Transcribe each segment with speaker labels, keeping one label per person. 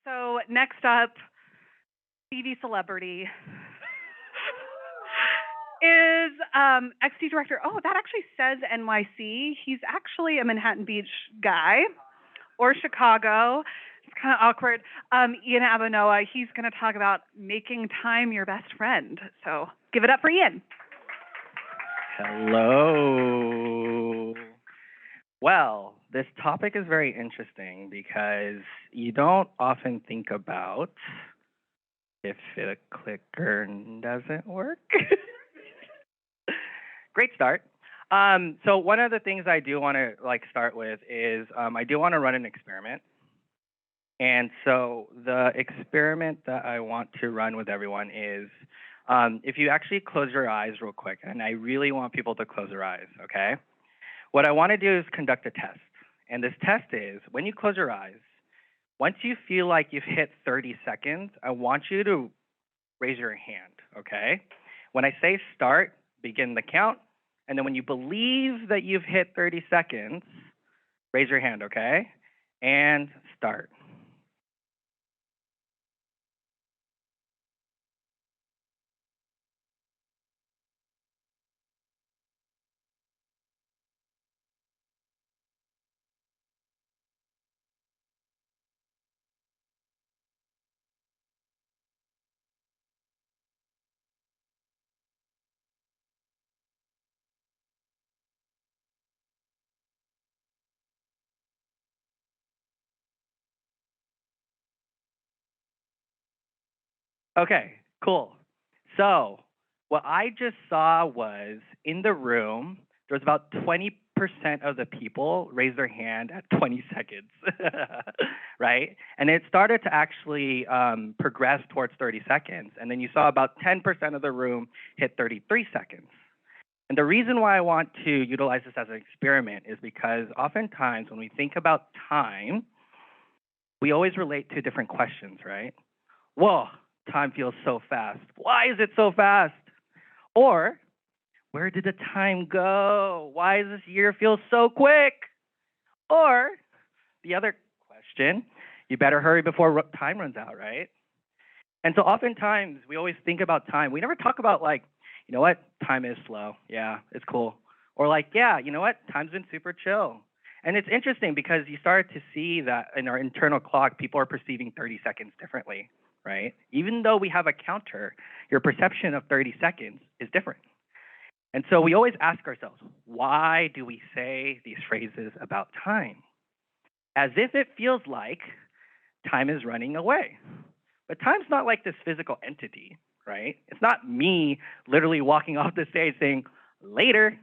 Speaker 1: So next up, TV celebrity is XD director. Oh, that actually says NYC. He's actually a Manhattan Beach guy or Chicago. It's kind of awkward. Ian Abanoa, he's going to talk about making time your best friend. So give it up for Ian.
Speaker 2: Hello. Well, this topic is very interesting because you don't often think about if the clicker doesn't work. Great start. So one of the things I do want to start with is I do want to run an experiment. And so the experiment that I want to run with everyone is if you actually close your eyes real quick, and I really want people to close their eyes, okay? What I want to do is conduct a test. And this test is when you close your eyes, once you feel like you've hit 30 seconds, I want you to raise your hand, okay? When I say start, begin the count. And then when you believe that you've hit 30 seconds, raise your hand, okay? And start. Okay, cool. So what I just saw was in the room, there was about 20% of the people raise their hand at 20 seconds, right? And it started to actually progress towards 30 seconds. And then you saw about 10% of the room hit 33 seconds. And the reason why I want to utilize this as an experiment is because oftentimes when we think about time, we always relate to different questions, right? Whoa, time feels so fast. Why is it so fast? Or, where did the time go? Why does this year feel so quick? Or, the other question, you better hurry before time runs out, right? And so oftentimes, we always think about time. We never talk about you know what, time is slow. Yeah, it's cool. Or yeah, you know what, time's been super chill. And it's interesting because you start to see that in our internal clock, people are perceiving 30 seconds differently, right? Even though we have a counter, your perception of 30 seconds is different. And so we always ask ourselves, why do we say these phrases about time? As if it feels like time is running away. But time's not like this physical entity, right? It's not me literally walking off the stage saying, later.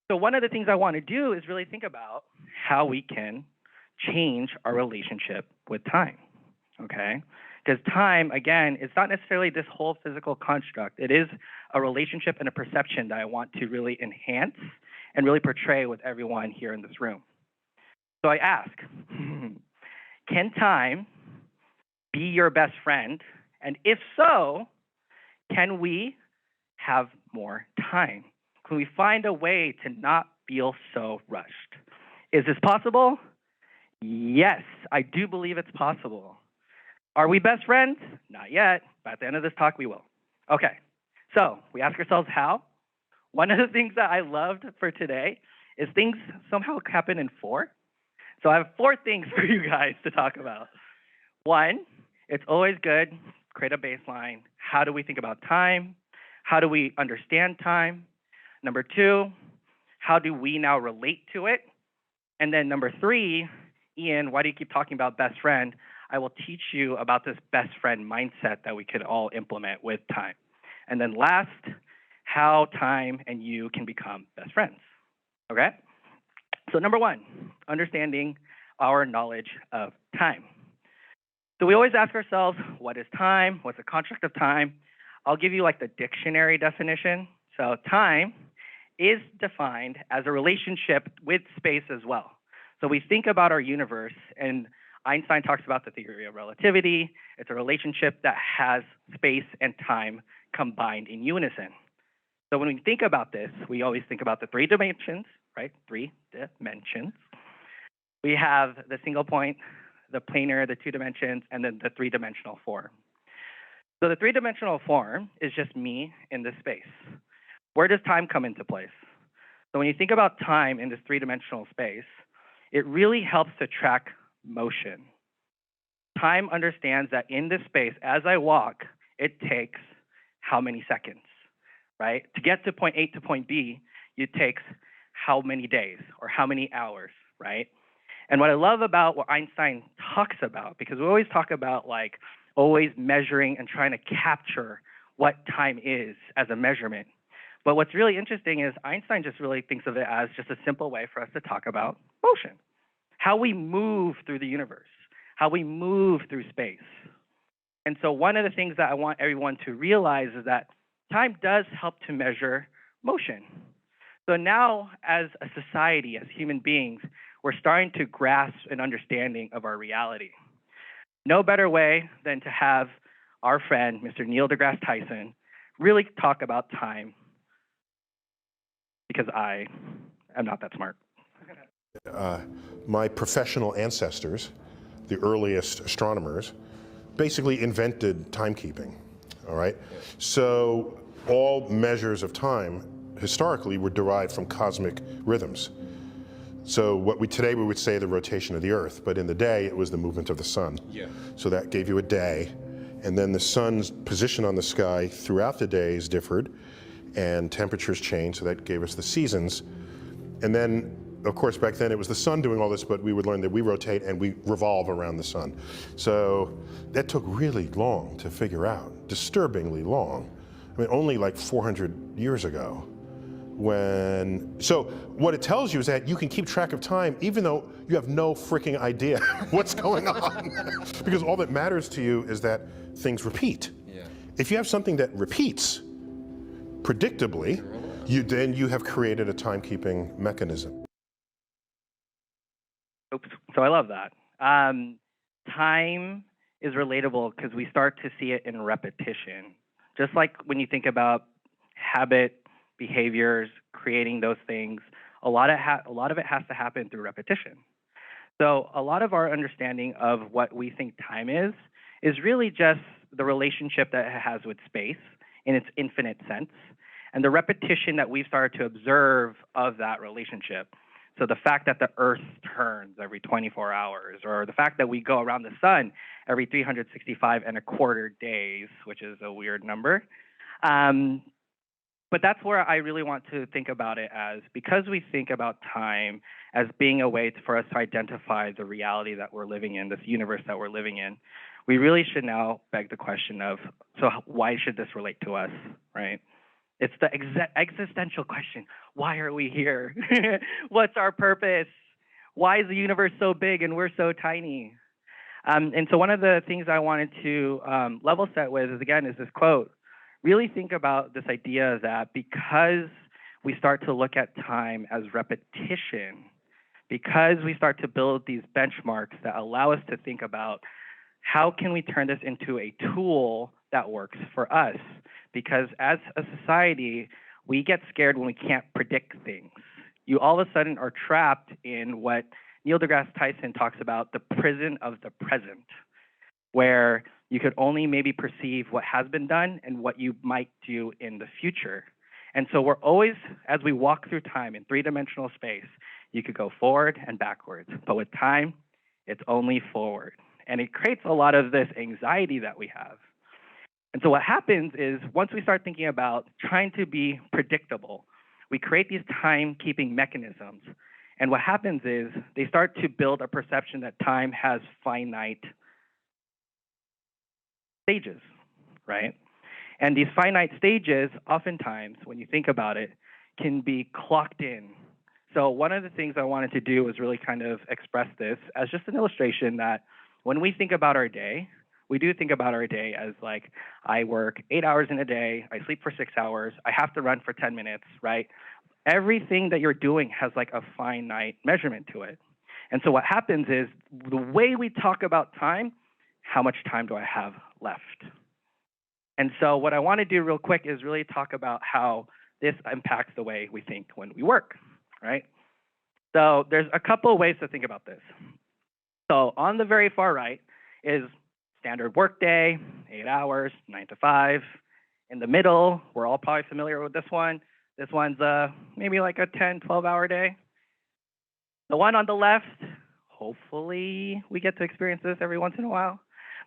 Speaker 2: So one of the things I want to do is really think about how we can change our relationship with time, okay? Because time, again, it's not necessarily this whole physical construct. It is a relationship and a perception that I want to really enhance and really portray with everyone here in this room. So I ask, can time be your best friend? And if so, can we have more time? Can we find a way to not feel so rushed? Is this possible? Yes, I do believe it's possible. Are we best friends? Not yet, but at the end of this talk, we will. Okay, so we ask ourselves how. One of the things that I loved for today is things somehow happen in 4. So I have 4 things for you guys to talk about. 1, it's always good, create a baseline. How do we think about time? How do we understand time? Number 2, how do we now relate to it? And then number 3, Ian, why do you keep talking about best friend? I will teach you about this best friend mindset that we could all implement with time. And then last, how time and you can become best friends, okay? So number 1, understanding our knowledge of time. So we always ask ourselves, what is time? What's the construct of time? I'll give you the dictionary definition. So time is defined as a relationship with space as well. So we think about our universe, and Einstein talks about the theory of relativity. It's a relationship that has space and time combined in unison. So when we think about this, we always think about the 3 dimensions, right? 3 dimensions. We have the single point, the planar, the 2 dimensions, and then the 3-dimensional form. So the 3-dimensional form is just me in this space. Where does time come into place? So when you think about time in this 3-dimensional space, it really helps to track motion. Time understands that in this space, as I walk, it takes how many seconds, right? To get to point A to point B, it takes how many days or how many hours, right? And what I love about what Einstein talks about, because we always talk about like always measuring and trying to capture what time is as a measurement. But what's really interesting is Einstein just really thinks of it as just a simple way for us to talk about motion, how we move through the universe, how we move through space. And so one of the things that I want everyone to realize is that time does help to measure motion. So now as a society, as human beings, we're starting to grasp an understanding of our reality. No better way than to have our friend, Mr. Neil deGrasse Tyson, really talk about time, because I am not that smart.
Speaker 3: My professional ancestors, the earliest astronomers, basically invented timekeeping, all right? So all measures of time historically were derived from cosmic rhythms. So today we would say the rotation of the Earth, but in the day it was the movement of the sun. Yeah. So that gave you a day, and then the sun's position on the sky throughout the days differed, and temperatures changed, so that gave us the seasons. And then, of course, back then it was the sun doing all this, but we would learn that we rotate and we revolve around the sun. So that took really long to figure out, disturbingly long. I mean, only like 400 years ago. So what it tells you is that you can keep track of time even though you have no freaking idea what's going on. Because all that matters to you is that things repeat. Yeah. If you have something that repeats predictably, then you have created a timekeeping mechanism.
Speaker 2: Oops. So I love that. Time is relatable because we start to see it in repetition. Just like when you think about habit, behaviors, creating those things, a lot of it has to happen through repetition. So a lot of our understanding of what we think time is really just the relationship that it has with space in its infinite sense, and the repetition that we've started to observe of that relationship. So the fact that the Earth turns every 24 hours, or the fact that we go around the sun every 365 and a quarter days, which is a weird number. But that's where I really want to think about it as, because we think about time as being a way for us to identify the reality that we're living in, this universe that we're living in, we really should now beg the question of, so why should this relate to us, right? It's the existential question. Why are we here? What's our purpose? Why is the universe so big and we're so tiny? And so one of the things I wanted to level set with is this quote. Really think about this idea that because we start to look at time as repetition, because we start to build these benchmarks that allow us to think about how can we turn this into a tool that works for us? Because as a society, we get scared when we can't predict things. You all of a sudden are trapped in what Neil deGrasse Tyson talks about, the prison of the present, where you could only maybe perceive what has been done and what you might do in the future. And so we're always, as we walk through time in 3-dimensional space, you could go forward and backwards. But with time, it's only forward. And it creates a lot of this anxiety that we have. And so what happens is once we start thinking about trying to be predictable, we create these timekeeping mechanisms. And what happens is they start to build a perception that time has finite stages, right? And these finite stages, oftentimes, when you think about it, can be clocked in. So one of the things I wanted to do was really kind of express this as just an illustration that when we think about our day, we do think about our day as like, I work 8 hours in a day, I sleep for 6 hours, I have to run for 10 minutes, right? Everything that you're doing has like a finite measurement to it. And so what happens is the way we talk about time, how much time do I have left? And so what I want to do real quick is really talk about how this impacts the way we think when we work, right? So there's a couple of ways to think about this. So on the very far right is standard workday, 8 hours, 9 to 5. In the middle, we're all probably familiar with this one. This one's maybe like a 10, 12-hour day. The one on the left, hopefully we get to experience this every once in a while.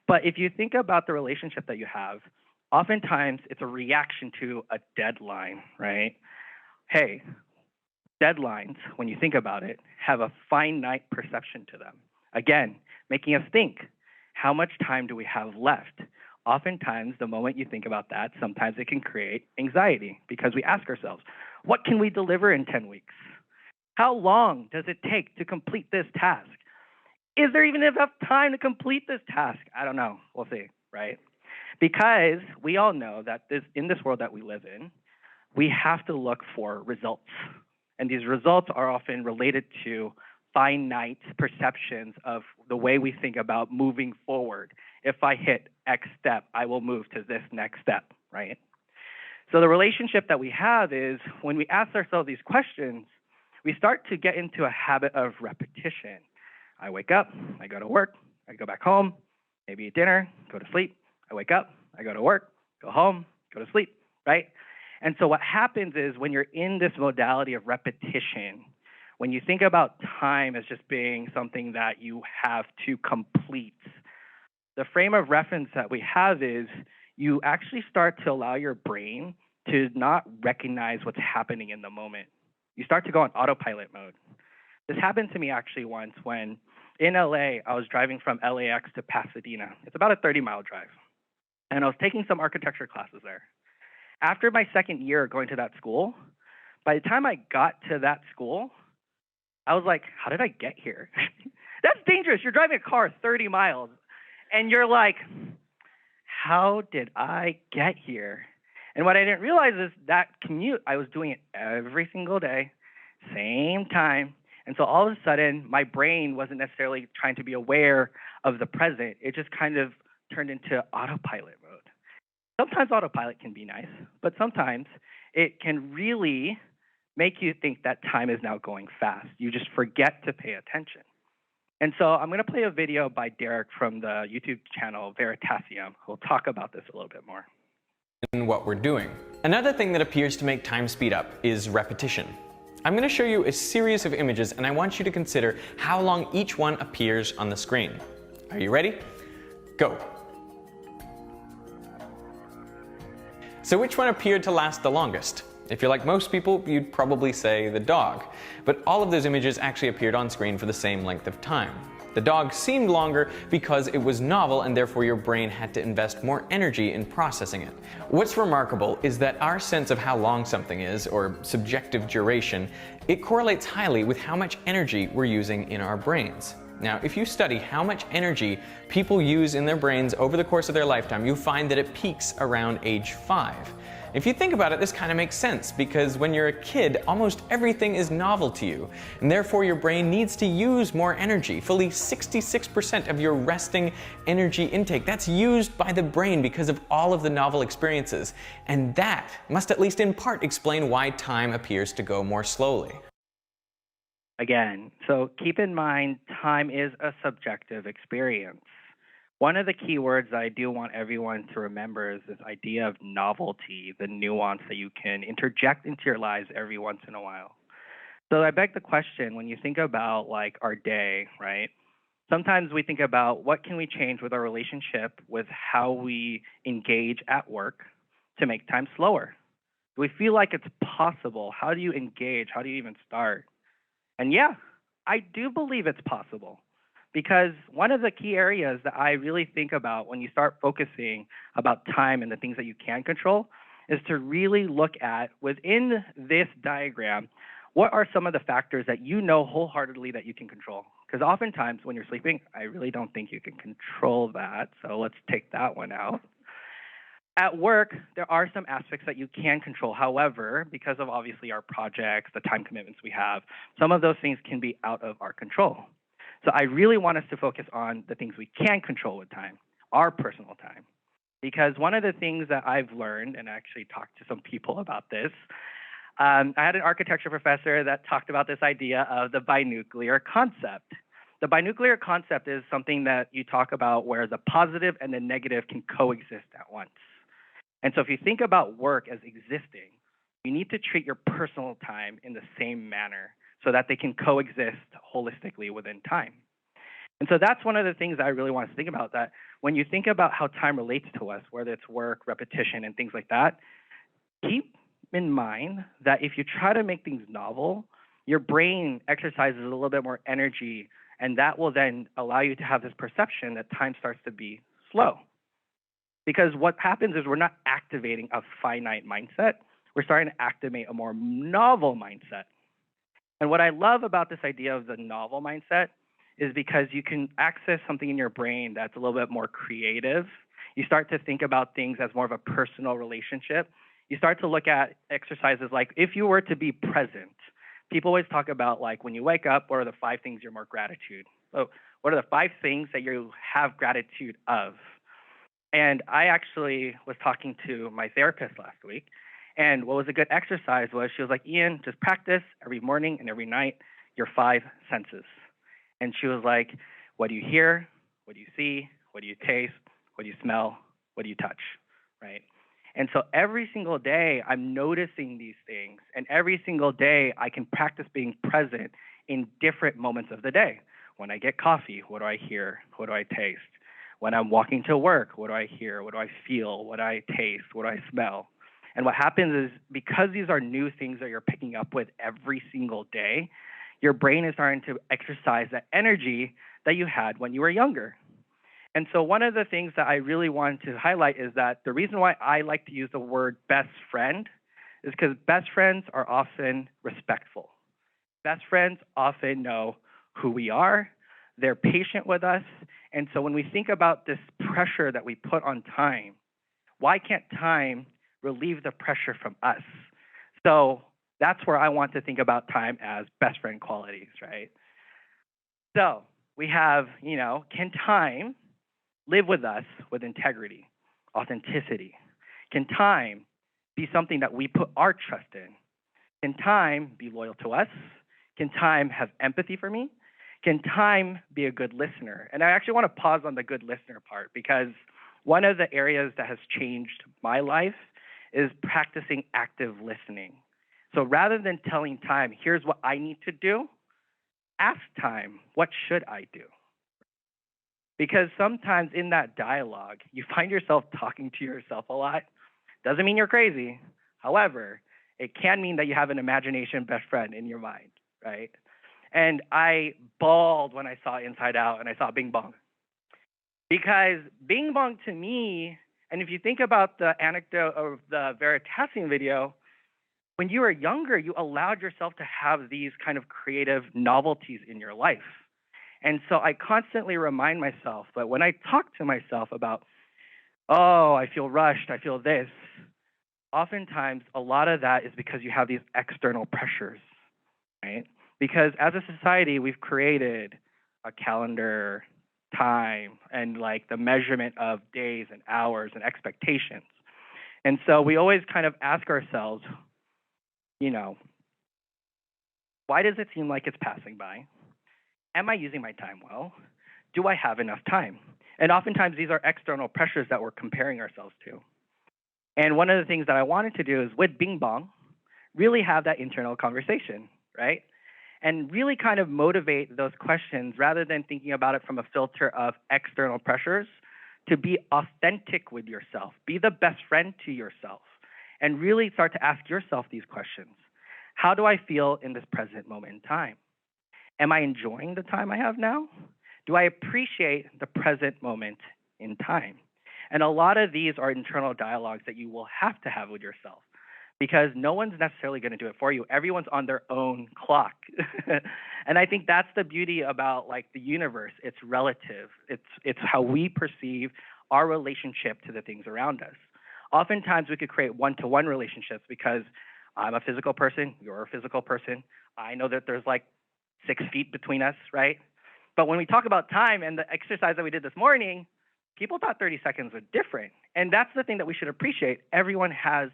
Speaker 2: But if you think about the relationship that you have, oftentimes it's a reaction to a deadline, right? Hey, deadlines, when you think about it, have a finite perception to them. Again, making us think, how much time do we have left? Oftentimes, the moment you think about that, sometimes it can create anxiety because we ask ourselves, what can we deliver in 10 weeks? How long does it take to complete this task? Is there even enough time to complete this task? I don't know. We'll see, right? Because we all know that in this world that we live in, we have to look for results. And these results are often related to finite perceptions of the way we think about moving forward. If I hit X step, I will move to this next step, right? So the relationship that we have is when we ask ourselves these questions, we start to get into a habit of repetition. I wake up, I go to work, I go back home, maybe eat dinner, go to sleep. I wake up, I go to work, go home, go to sleep, right? And so what happens is when you're in this modality of repetition, when you think about time as just being something that you have to complete, the frame of reference that we have is you actually start to allow your brain to not recognize what's happening in the moment. You start to go on autopilot mode. This happened to me actually once when in LA, I was driving from LAX to Pasadena. It's about a 30-mile drive. And I was taking some architecture classes there. After my second year going to that school, by the time I got to that school, I was like, how did I get here? That's dangerous. You're driving a car 30 miles, and you're like, how did I get here? And what I didn't realize is that commute, I was doing it every single day, same time. And so all of a sudden, my brain wasn't necessarily trying to be aware of the present. It just kind of turned into autopilot mode. Sometimes autopilot can be nice, but sometimes it can really make you think that time is now going fast. You just forget to pay attention. And so I'm going to play a video by Derek from the YouTube channel Veritasium, who'll talk about this a little bit more.
Speaker 4: In what we're doing. Another thing that appears to make time speed up is repetition. I'm going to show you a series of images, and I want you to consider how long each one appears on the screen. Are you ready? Go. So which one appeared to last the longest? If you're like most people, you'd probably say the dog. But all of those images actually appeared on screen for the same length of time. The dog seemed longer because it was novel and therefore your brain had to invest more energy in processing it. What's remarkable is that our sense of how long something is, or subjective duration, it correlates highly with how much energy we're using in our brains. Now, if you study how much energy people use in their brains over the course of their lifetime, you'll find that it peaks around age 5. If you think about it, this kind of makes sense, because when you're a kid, almost everything is novel to you, and therefore your brain needs to use more energy. Fully 66% of your resting energy intake, that's used by the brain because of all of the novel experiences. And that must at least in part explain why time appears to go more slowly.
Speaker 2: Again, so keep in mind, time is a subjective experience. One of the key words I do want everyone to remember is this idea of novelty, the nuance that you can interject into your lives every once in a while. So I beg the question, when you think about like our day, right? Sometimes we think about what can we change with our relationship with how we engage at work to make time slower? Do we feel like it's possible? How do you engage? How do you even start? And yeah, I do believe it's possible. Because one of the key areas that I really think about when you start focusing about time and the things that you can control is to really look at, within this diagram, what are some of the factors that you know wholeheartedly that you can control? Because oftentimes when you're sleeping, I really don't think you can control that. So let's take that one out. At work, there are some aspects that you can control. However, because of obviously our projects, the time commitments we have, some of those things can be out of our control. So I really want us to focus on the things we can control with time, our personal time. Because one of the things that I've learned, and I actually talked to some people about this, I had an architecture professor that talked about this idea of the binuclear concept. The binuclear concept is something that you talk about where the positive and the negative can coexist at once. And so if you think about work as existing, you need to treat your personal time in the same manner so that they can coexist holistically within time. And so that's one of the things that I really want us to think about, that when you think about how time relates to us, whether it's work, repetition, and things like that, keep in mind that if you try to make things novel, your brain exercises a little bit more energy, and that will then allow you to have this perception that time starts to be slow. Because what happens is we're not activating a finite mindset, we're starting to activate a more novel mindset. And what I love about this idea of the novel mindset is because you can access something in your brain that's a little bit more creative. You start to think about things as more of a personal relationship. You start to look at exercises like if you were to be present. People always talk about like when you wake up, what are the 5 things you're more gratitude? So what are the 5 things that you have gratitude of? And I actually was talking to my therapist last week, and what was a good exercise was she was like, Ian, just practice every morning and every night your 5 senses. And she was like, what do you hear? What do you see? What do you taste? What do you smell? What do you touch? Right? And so every single day I'm noticing these things, and every single day I can practice being present in different moments of the day. When I get coffee, what do I hear? What do I taste? When I'm walking to work, what do I hear? What do I feel? What do I taste? What do I smell? And what happens is because these are new things that you're picking up with every single day, your brain is starting to exercise that energy that you had when you were younger. And so one of the things that I really want to highlight is that the reason why I like to use the word best friend is because best friends are often respectful. Best friends often know who we are, they're patient with us, and so when we think about this pressure that we put on time, why can't time relieve the pressure from us? So that's where I want to think about time as best friend qualities, right? So we have, can time live with us with integrity, authenticity? Can time be something that we put our trust in? Can time be loyal to us? Can time have empathy for me? Can time be a good listener? And I actually want to pause on the good listener part, because one of the areas that has changed my life is practicing active listening. So rather than telling time, here's what I need to do, ask time, what should I do? Because sometimes in that dialogue, you find yourself talking to yourself a lot. Doesn't mean you're crazy. However, it can mean that you have an imagination best friend in your mind, right? And I bawled when I saw Inside Out and I saw Bing Bong. Because Bing Bong to me, and if you think about the anecdote of the Veritasium video, when you were younger, you allowed yourself to have these kind of creative novelties in your life. And so I constantly remind myself, but when I talk to myself about, oh, I feel rushed, I feel this, oftentimes a lot of that is because you have these external pressures, right? Because as a society, we've created a calendar, time, and like the measurement of days and hours and expectations. And so we always kind of ask ourselves, why does it seem like it's passing by? Am I using my time well? Do I have enough time? And oftentimes these are external pressures that we're comparing ourselves to. And one of the things that I wanted to do is with Bing Bong, really have that internal conversation, right? And really kind of motivate those questions rather than thinking about it from a filter of external pressures, to be authentic with yourself, be the best friend to yourself, and really start to ask yourself these questions. How do I feel in this present moment in time? Am I enjoying the time I have now? Do I appreciate the present moment in time? And a lot of these are internal dialogues that you will have to have with yourself, because no one's necessarily going to do it for you. Everyone's on their own clock. And I think that's the beauty about like the universe. It's relative. It's how we perceive our relationship to the things around us. Oftentimes we could create one-to-one relationships because I'm a physical person, you're a physical person. I know that there's like 6 feet between us, right? But when we talk about time and the exercise that we did this morning, people thought 30 seconds were different. And that's the thing that we should appreciate. Everyone has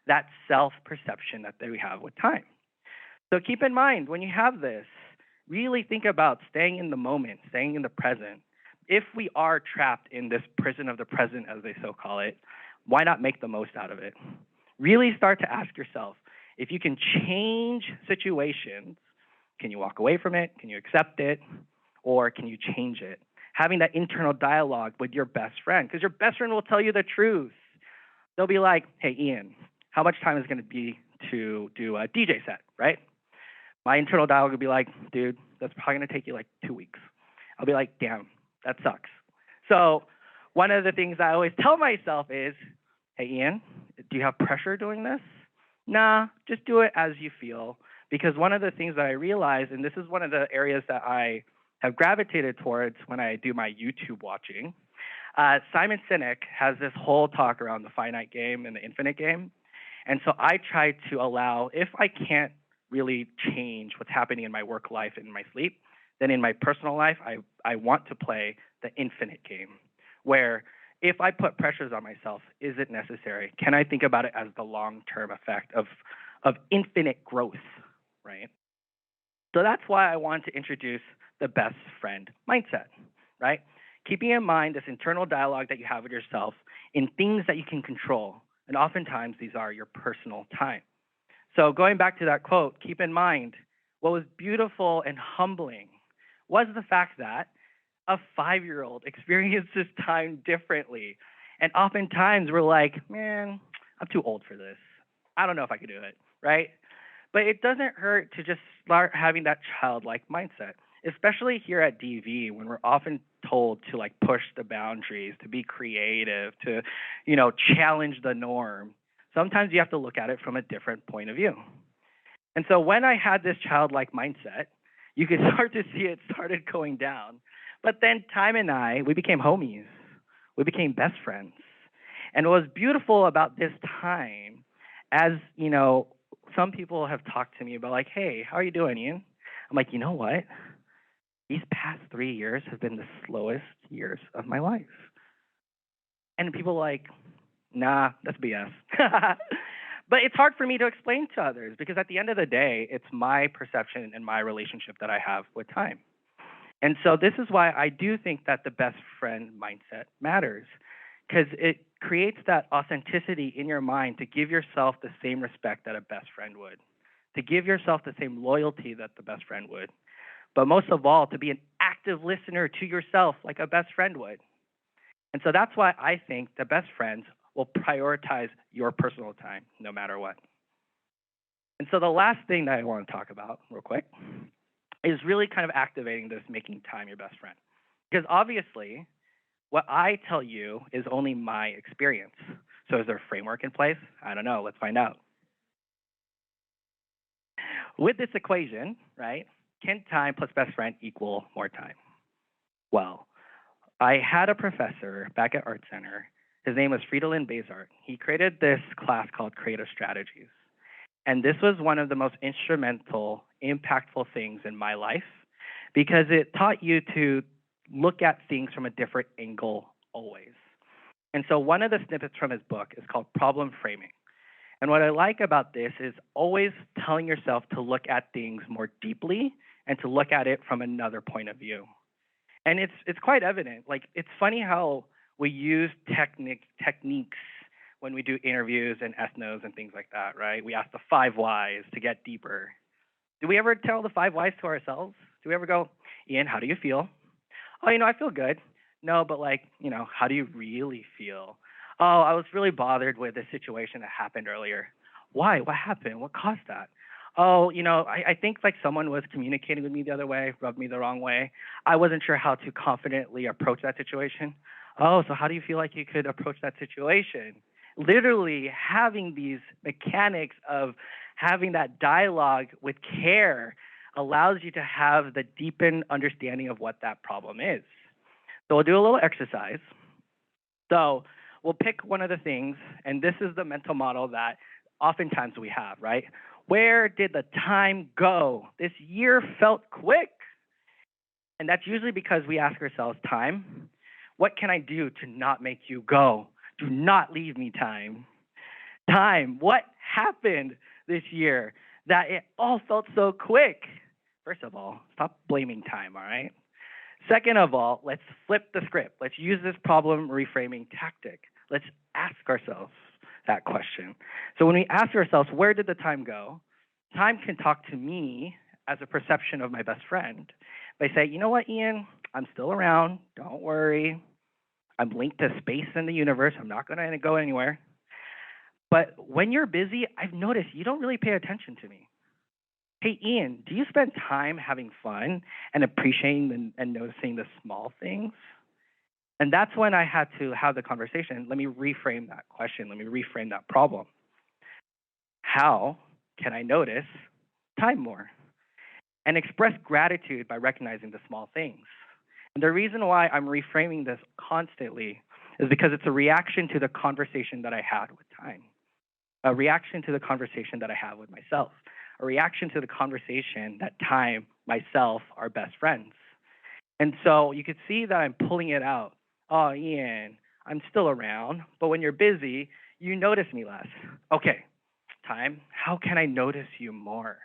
Speaker 2: that self-perception that we have with time. So keep in mind, when you have this, really think about staying in the moment, staying in the present. If we are trapped in this prison of the present, as they so call it, why not make the most out of it? Really start to ask yourself, if you can change situations, can you walk away from it? Can you accept it? Or can you change it? Having that internal dialogue with your best friend, because your best friend will tell you the truth. They'll be like, hey, Ian, how much time is going to be to do a DJ set, right? My internal dialogue would be like, dude, that's probably going to take you like 2 weeks. I'll be like, damn, that sucks. So one of the things I always tell myself is, hey, Ian, do you have pressure doing this? Nah, just do it as you feel. Because one of the things that I realized, and this is one of the areas that I have gravitated towards when I do my YouTube watching, Simon Sinek has this whole talk around the finite game and the infinite game. And so I try to allow, if I can't really change what's happening in my work life and in my sleep, then in my personal life, I want to play the infinite game, where if I put pressures on myself, is it necessary? Can I think about it as the long-term effect of infinite growth, right? So that's why I want to introduce the best friend mindset, right? Keeping in mind this internal dialogue that you have with yourself in things that you can control. And oftentimes these are your personal time. So going back to that quote, keep in mind what was beautiful and humbling was the fact that a 5-year-old experiences time differently. And oftentimes we're like, man, I'm too old for this. I don't know if I could do it, right? But it doesn't hurt to just start having that childlike mindset, especially here at DV when we're often told to like push the boundaries, to be creative, to, challenge the norm. Sometimes you have to look at it from a different point of view. And so when I had this childlike mindset, you could start to see it started going down. But then Time and I, we became homies. We became best friends. And what was beautiful about this time, as, some people have talked to me about like, hey, how are you doing, Ian? I'm like, you know what? These past 3 years have been the slowest years of my life. And people are like, nah, that's BS. But it's hard for me to explain to others because at the end of the day, it's my perception and my relationship that I have with time. And so this is why I do think that the best friend mindset matters, because it creates that authenticity in your mind to give yourself the same respect that a best friend would, to give yourself the same loyalty that the best friend would, but most of all, to be an active listener to yourself like a best friend would. And so that's why I think the best friends will prioritize your personal time no matter what. And so the last thing that I want to talk about real quick is really kind of activating this making time your best friend. Because obviously, what I tell you is only my experience. So is there a framework in place? I don't know. Let's find out. With this equation, right, can time plus best friend equal more time? Well, I had a professor back at Art Center. His name was Fridolin Bazart. He created this class called Creative Strategies. And this was one of the most instrumental, impactful things in my life because it taught you to look at things from a different angle always. And so one of the snippets from his book is called Problem Framing. And what I like about this is always telling yourself to look at things more deeply and to look at it from another point of view. And it's quite evident. Like, it's funny how we use techniques when we do interviews and ethnos and things like that, right? We ask the 5 whys to get deeper. Do we ever tell the 5 whys to ourselves? Do we ever go, Ian, how do you feel? Oh, I feel good. No, but how do you really feel? Oh, I was really bothered with the situation that happened earlier. Why? What happened? What caused that? Oh, I think someone was communicating with me the other way, rubbed me the wrong way. I wasn't sure how to confidently approach that situation. Oh, so how do you feel like you could approach that situation? Literally having these mechanics of having that dialogue with care allows you to have the deepened understanding of what that problem is. So we'll do a little exercise. So we'll pick one of the things, and this is the mental model that oftentimes we have, right? Where did the time go? This year felt quick. And that's usually because we ask ourselves, time, what can I do to not make you go? Do not leave me, time. Time, what happened this year that it all felt so quick? First of all, stop blaming time, all right? Second of all, let's flip the script. Let's use this problem reframing tactic. Let's ask ourselves that question. So when we ask ourselves, where did the time go? Time can talk to me as a perception of my best friend. They say, you know what, Ian, I'm still around. Don't worry. I'm linked to space and the universe. I'm not going to go anywhere. But when you're busy, I've noticed you don't really pay attention to me. Hey, Ian, do you spend time having fun and appreciating and noticing the small things? And that's when I had to have the conversation. Let me reframe that question. Let me reframe that problem. How can I notice time more? And express gratitude by recognizing the small things. And the reason why I'm reframing this constantly is because it's a reaction to the conversation that I had with time, a reaction to the conversation that I have with myself, a reaction to the conversation that time, myself, are best friends. And so you could see that I'm pulling it out. Oh, Ian, I'm still around, but when you're busy, you notice me less. Okay, time, how can I notice you more?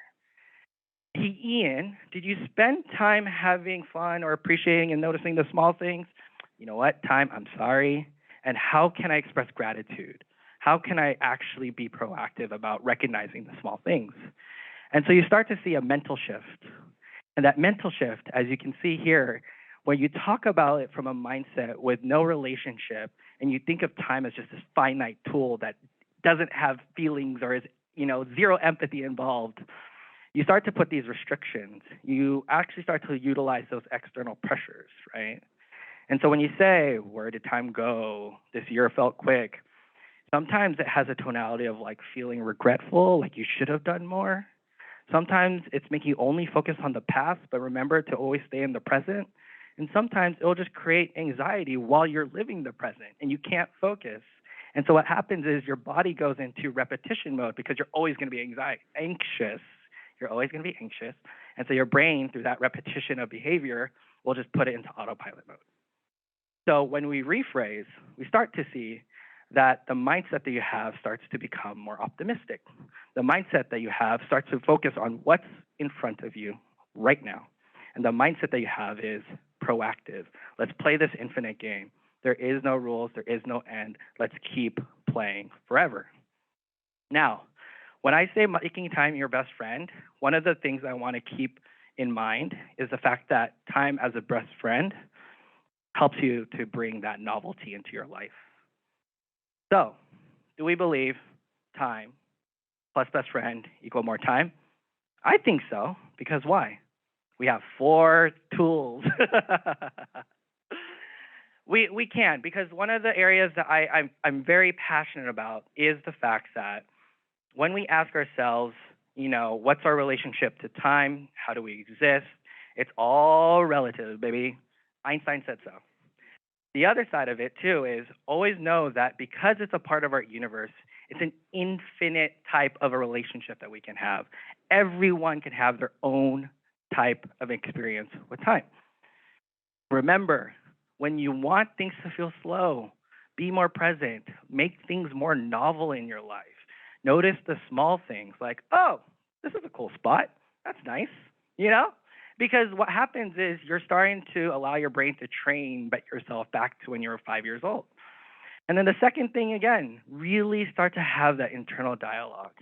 Speaker 2: Hey, Ian, did you spend time having fun or appreciating and noticing the small things? You know what, time, I'm sorry. And how can I express gratitude? How can I actually be proactive about recognizing the small things? And so you start to see a mental shift. And that mental shift, as you can see here, when you talk about it from a mindset with no relationship, and you think of time as just this finite tool that doesn't have feelings or is, zero empathy involved, you start to put these restrictions. You actually start to utilize those external pressures, right? And so when you say, where did time go? This year felt quick. Sometimes it has a tonality of like feeling regretful, like you should have done more. Sometimes it's making you only focus on the past, but remember to always stay in the present. And sometimes it'll just create anxiety while you're living the present and you can't focus. And so what happens is your body goes into repetition mode because you're always going to be anxious. You're always going to be anxious. And so your brain, through that repetition of behavior, will just put it into autopilot mode. So when we rephrase, we start to see that the mindset that you have starts to become more optimistic. The mindset that you have starts to focus on what's in front of you right now. And the mindset that you have is proactive. Let's play this infinite game. There is no rules. There is no end. Let's keep playing forever. Now, when I say making time your best friend, one of the things I want to keep in mind is the fact that time as a best friend helps you to bring that novelty into your life. So, do we believe time plus best friend equal more time? I think so, because why? We have 4 tools. We can, because one of the areas that I'm very passionate about is the fact that when we ask ourselves, what's our relationship to time? How do we exist? It's all relative, baby. Einstein said so. The other side of it, too, is always know that because it's a part of our universe, it's an infinite type of a relationship that we can have. Everyone can have their own type of experience with time. Remember, when you want things to feel slow, be more present, make things more novel in your life. Notice the small things like, oh, this is a cool spot. That's nice, Because what happens is you're starting to allow your brain to train yourself back to when you were 5 years old. And then the second thing, again, really start to have that internal dialogue.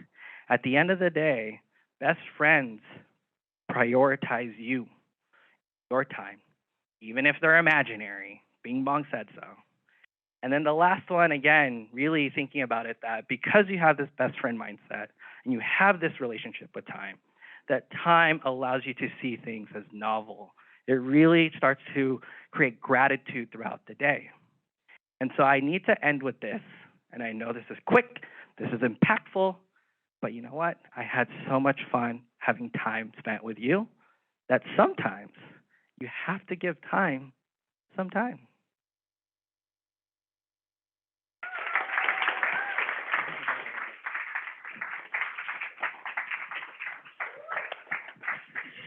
Speaker 2: At the end of the day, best friends prioritize you, your time, even if they're imaginary. Bing Bong said so. And then the last one, again, really thinking about it, that because you have this best friend mindset and you have this relationship with time, that time allows you to see things as novel. It really starts to create gratitude throughout the day. And so I need to end with this, and I know this is quick, this is impactful, but you know what? I had so much fun having time spent with you that sometimes you have to give time some time.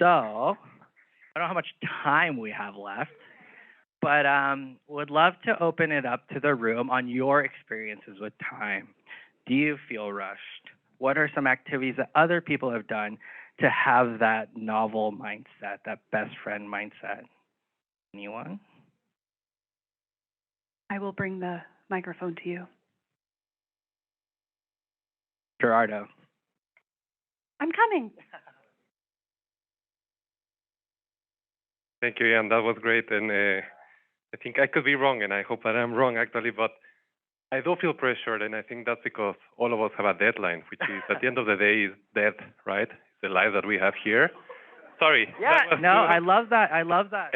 Speaker 2: So, I don't know how much time we have left, but would love to open it up to the room on your experiences with time. Do you feel rushed? What are some activities that other people have done to have that novel mindset, that best friend mindset? Anyone?
Speaker 1: I will bring the microphone to you.
Speaker 2: Gerardo.
Speaker 1: I'm coming.
Speaker 5: Thank you, Ian. That was great. And I think I could be wrong, and I hope that I'm wrong, actually. But I do feel pressured, and I think that's because all of us have a deadline, which is, at the end of the day, is death, right? It's the life that we have here. Sorry.
Speaker 2: Yeah, no, I love that. I love that.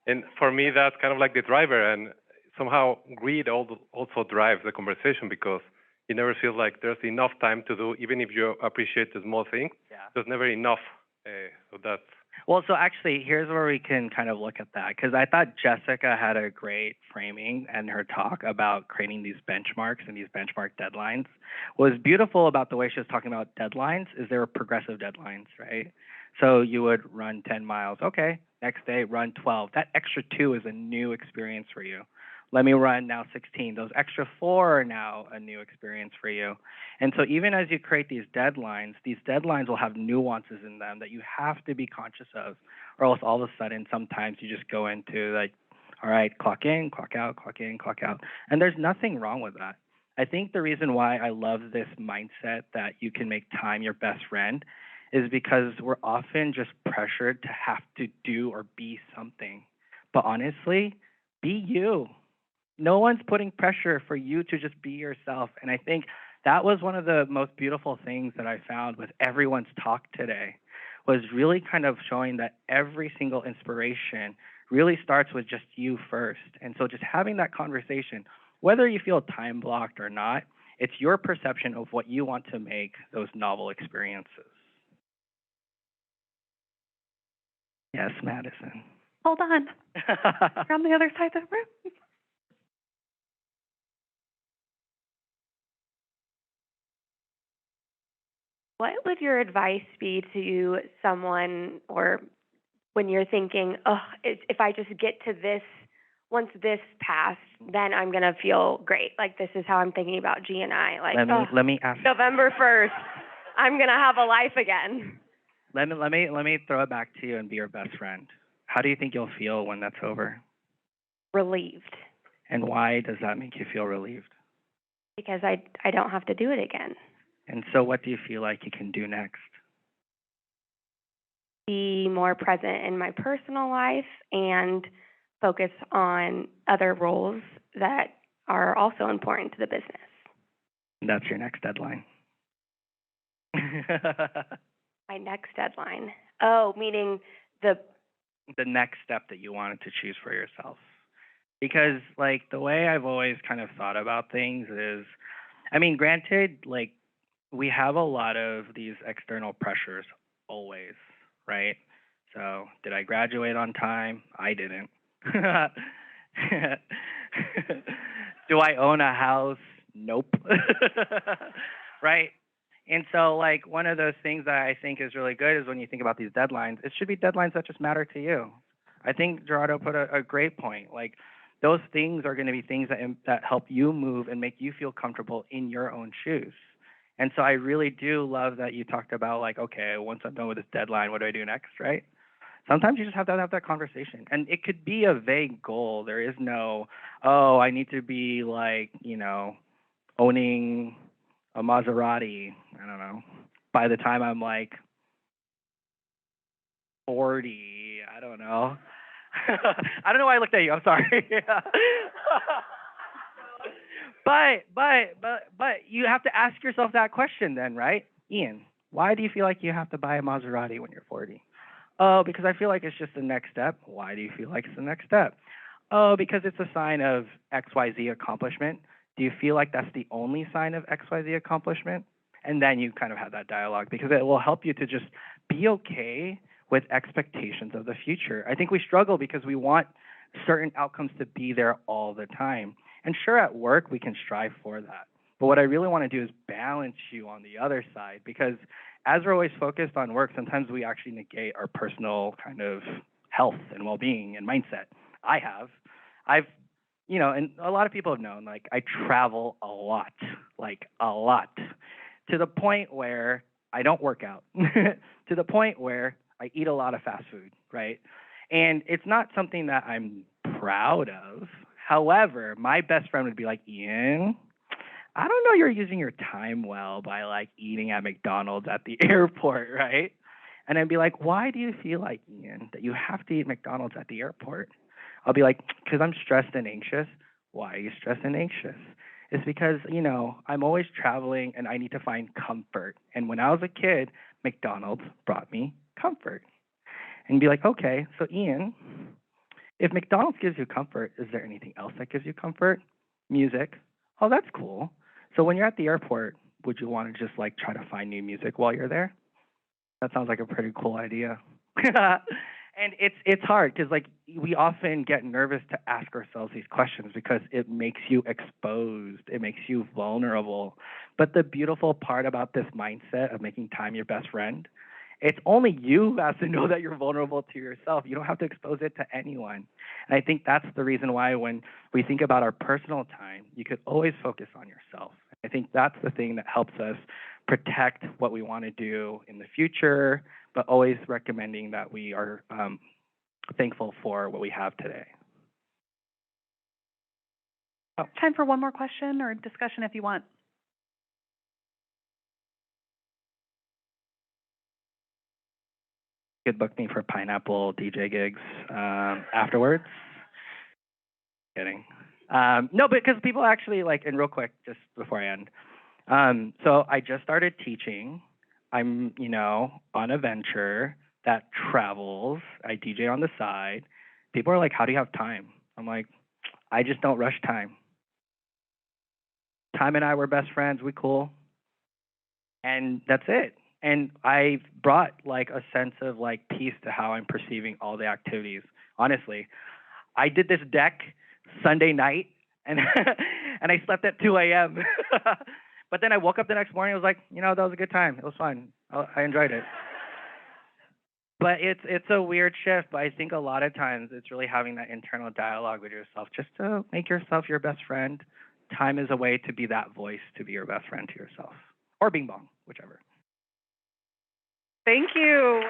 Speaker 5: And for me, that's kind of like the driver. And somehow greed also drives the conversation, because it never feels like there's enough time to do, even if you appreciate the small things.
Speaker 2: Yeah.
Speaker 5: There's never enough. So that's.
Speaker 2: Well, so actually, here's where we can kind of look at that, because I thought Jessica had a great framing in her talk about creating these benchmarks and these benchmark deadlines. What was beautiful about the way she was talking about deadlines is they were progressive deadlines, right? So you would run 10 miles. Okay, next day, run 12. That extra 2 is a new experience for you. Let me run now 16. Those extra 4 are now a new experience for you. And so even as you create these deadlines will have nuances in them that you have to be conscious of, or else all of a sudden sometimes you just go into like, all right, clock in, clock out, clock in, clock out. And there's nothing wrong with that. I think the reason why I love this mindset that you can make time your best friend is because we're often just pressured to have to do or be something. But honestly, be you. No one's putting pressure for you to just be yourself. And I think that was one of the most beautiful things that I found with everyone's talk today, was really kind of showing that every single inspiration really starts with just you first. And so just having that conversation, whether you feel time blocked or not, it's your perception of what you want to make those novel experiences. Yes, Madison.
Speaker 1: Hold on. You're on the other side of the room.
Speaker 6: What would your advice be to someone, or when you're thinking, oh, if I just get to this, once this passed, then I'm going to feel great. Like, this is how I'm thinking about G&I. Like,
Speaker 2: let me ask.
Speaker 6: November 1st, I'm going to have a life again.
Speaker 2: Let me throw it back to you and be your best friend. How do you think you'll feel when that's over?
Speaker 6: Relieved.
Speaker 2: And why does that make you feel relieved?
Speaker 6: Because I don't have to do it again.
Speaker 2: And so what do you feel like you can do next?
Speaker 6: Be more present in my personal life and focus on other roles that are also important to the business.
Speaker 2: That's your next deadline.
Speaker 6: My next deadline. Oh, meaning the
Speaker 2: next step that you wanted to choose for yourself. Because, like, the way I've always kind of thought about things is, I mean, granted, like, we have a lot of these external pressures always, right? So, did I graduate on time? I didn't. Do I own a house? Nope. Right? And so, like, one of those things that I think is really good is when you think about these deadlines, it should be deadlines that just matter to you. I think Gerardo put a great point. Like, those things are going to be things that help you move and make you feel comfortable in your own shoes. And so I really do love that you talked about, like, okay, once I'm done with this deadline, what do I do next, right? Sometimes you just have to have that conversation. And it could be a vague goal. There is no, oh, I need to be, like, you know, owning a Maserati, I don't know, by the time I'm, like, 40, I don't know. I don't know why I looked at you, I'm sorry. But you have to ask yourself that question then, right? Ian, why do you feel like you have to buy a Maserati when you're 40? Oh, because I feel like it's just the next step. Why do you feel like it's the next step? Oh, because it's a sign of XYZ accomplishment. Do you feel like that's the only sign of XYZ accomplishment? And then you kind of have that dialogue, because it will help you to just be okay with expectations of the future. I think we struggle because we want certain outcomes to be there all the time. And sure, at work, we can strive for that. But what I really want to do is balance you on the other side, because as we're always focused on work, sometimes we actually negate our personal kind of health and well-being and mindset. I've, you know, and a lot of people have known, like, I travel a lot, to the point where I don't work out to the point where I eat a lot of fast food, right? And it's not something that I'm proud of. However, my best friend would be like, Ian, I don't know you're using your time well by like eating at McDonald's at the airport, right? And I'd be like, why do you feel like, Ian, that you have to eat McDonald's at the airport? I'll be like, because I'm stressed and anxious. Why are you stressed and anxious? It's because, I'm always traveling and I need to find comfort. And when I was a kid, McDonald's brought me comfort. And be like, okay, so Ian, if McDonald's gives you comfort, is there anything else that gives you comfort? Music. Oh, that's cool. So when you're at the airport, would you want to just like try to find new music while you're there? That sounds like a pretty cool idea. And it's hard because like we often get nervous to ask ourselves these questions because it makes you exposed, it makes you vulnerable. But the beautiful part about this mindset of making time your best friend, it's only you who has to know that you're vulnerable to yourself. You don't have to expose it to anyone. And I think that's the reason why when we think about our personal time, you could always focus on yourself. I think that's the thing that helps us protect what we want to do in the future, but always recommending that we are thankful for what we have today.
Speaker 1: Oh. Time for one more question or discussion if you want.
Speaker 2: You could book me for Pineapple DJ gigs afterwards. Kidding. No, because people actually like, and real quick, just before I end. So I just started teaching. I'm, on a venture that travels. I DJ on the side. People are like, how do you have time? I'm like, I just don't rush time. Time and I were best friends. We cool. And that's it. And I've brought like a sense of like peace to how I'm perceiving all the activities. Honestly, I did this deck Sunday night and and I slept at 2 a.m. But then I woke up the next morning. I was like, that was a good time. It was fun. I enjoyed it. But it's a weird shift. But I think a lot of times it's really having that internal dialogue with yourself, just to make yourself your best friend. Time is a way to be that voice, to be your best friend to yourself, or bing bong, whichever.
Speaker 1: Thank you.